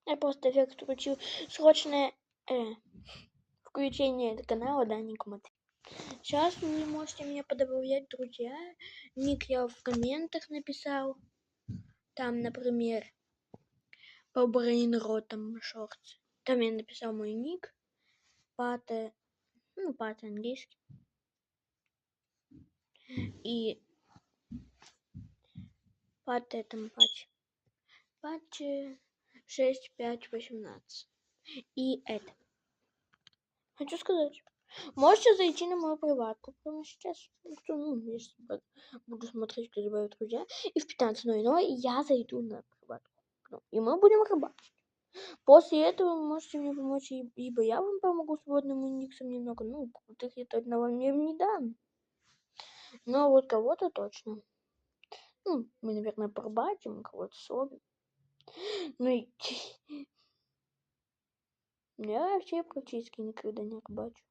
Я просто эффект включил. Срочное включение канала Даник Матвей. Сейчас вы можете меня подобавлять, друзья. Ник я в комментах написал. Там, например, по брейнротам шортс. Там я написал мой ник. Пате, пате английский. И пате там патчи 6.5.18. И это. Хочу сказать. Можете зайти на мою приватку прямо сейчас. Если буду смотреть, как добавят друзья. И в 15:00 я зайду на приватку. И мы будем рыбачить. После этого вы можете мне помочь, ибо я вам помогу сводным индексом немного. Крутых я точно вам не дам. Но вот кого-то точно. Мы, наверное, порыбачим, кого-то словим. И я вообще практически никогда не рыбачу.